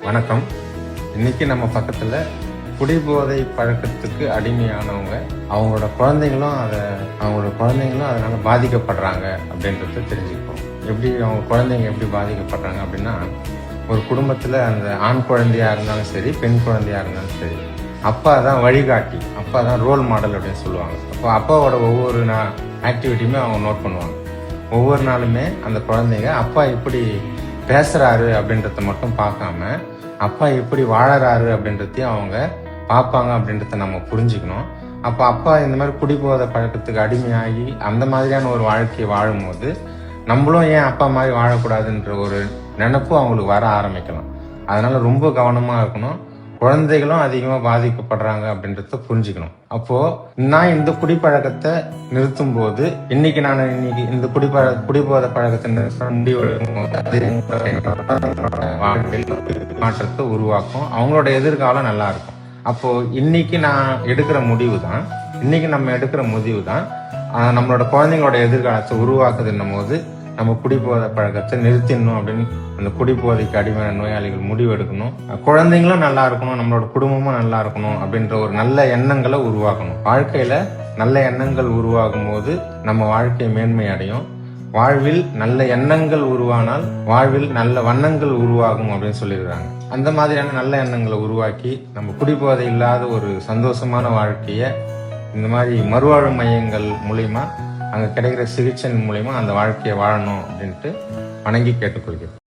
வணக்கம். இன்னைக்கு நம்ம பக்கத்துல குடிபோதை பழக்கத்துக்கு அடிமையானவங்க அவங்களோட குழந்தைங்களும் அதனால பாதிக்கப்படுறாங்க அப்படின்றத தெரிஞ்சுக்கணும். அவங்க குழந்தைங்க எப்படி பாதிக்கப்படுறாங்க அப்படின்னா, ஒரு குடும்பத்துல அந்த ஆண் குழந்தையா இருந்தாலும் சரி, பெண் குழந்தையா இருந்தாலும் சரி, அப்பா தான் வழிகாட்டி, அப்பா தான் ரோல் மாடல் அப்படின்னு சொல்லுவாங்க. அப்போ அப்பாவோட ஒவ்வொரு ஆக்டிவிட்டியுமே அவங்க நோட் பண்ணுவாங்க. ஒவ்வொரு நாளுமே அந்த குழந்தைங்க அப்பா இப்படி பேசுறாரு அப்படின்றத மட்டும் பார்க்காம, அப்பா எப்படி வாழறாரு அப்படின்றதையும் அவங்க பார்ப்பாங்க அப்படின்றத நம்ம புரிஞ்சுக்கணும். அப்ப அப்பா இந்த மாதிரி குடிபோதை பழக்கத்துக்கு அடிமையாகி அந்த மாதிரியான ஒரு வாழ்க்கையை வாழும்போது, நம்மளும் ஏன் அப்பா மாதிரி வாழக்கூடாதுன்ற ஒரு நினைப்பு அவங்களுக்கு வர ஆரம்பிக்கலாம். அதனால ரொம்ப கவனமா இருக்கணும். குழந்தைகளும் அதிகமா பாதிக்கப்படுறாங்க அப்படின்றத புரிஞ்சுக்கணும். அப்போ நான் இந்த குடிப்பழக்கத்தை நிறுத்தும் போது, இன்னைக்கு இந்த குடிபோதை பழக்கத்தை நிறுத்த முடிவு மாற்றத்தை உருவாக்கும். அவங்களோட எதிர்காலம் நல்லா இருக்கும். அப்போ இன்னைக்கு நம்ம எடுக்கிற முடிவு தான் நம்மளோட குழந்தைங்களோட எதிர்காலத்தை உருவாக்குதுன்னும் போது, நம்ம குடிபோதை பழக்கத்தை நிறுத்திடணும் அப்படின்னு அந்த குடிபோதைக்கு அடிமையான நோயாளிகள் முடிவெடுக்கணும். குழந்தைங்களும் நல்லா இருக்கணும், நம்மளோட குடும்பமும் நல்லா இருக்கணும் அப்படின்ற ஒரு நல்ல எண்ணங்களை உருவாக்கணும். வாழ்க்கையில நல்ல எண்ணங்கள் உருவாகும் போது நம்ம வாழ்க்கை மேன்மை அடையும். வாழ்வில் நல்ல எண்ணங்கள் உருவானால் வாழ்வில் நல்ல வண்ணங்கள் உருவாகும் அப்படின்னு சொல்லியிருக்காங்க. அந்த மாதிரியான நல்ல எண்ணங்களை உருவாக்கி நம்ம குடிபோதை இல்லாத ஒரு சந்தோஷமான வாழ்க்கைய இந்த மாதிரி மறுவாழ்வு மையங்கள் மூலியமா அங்க கிடைக்கிற சிகிச்சை மூலியமா அந்த வாழ்க்கையை வாழணும் அப்படின்ட்டு வணங்கி கேட்டுக்கொள்கிறேன்.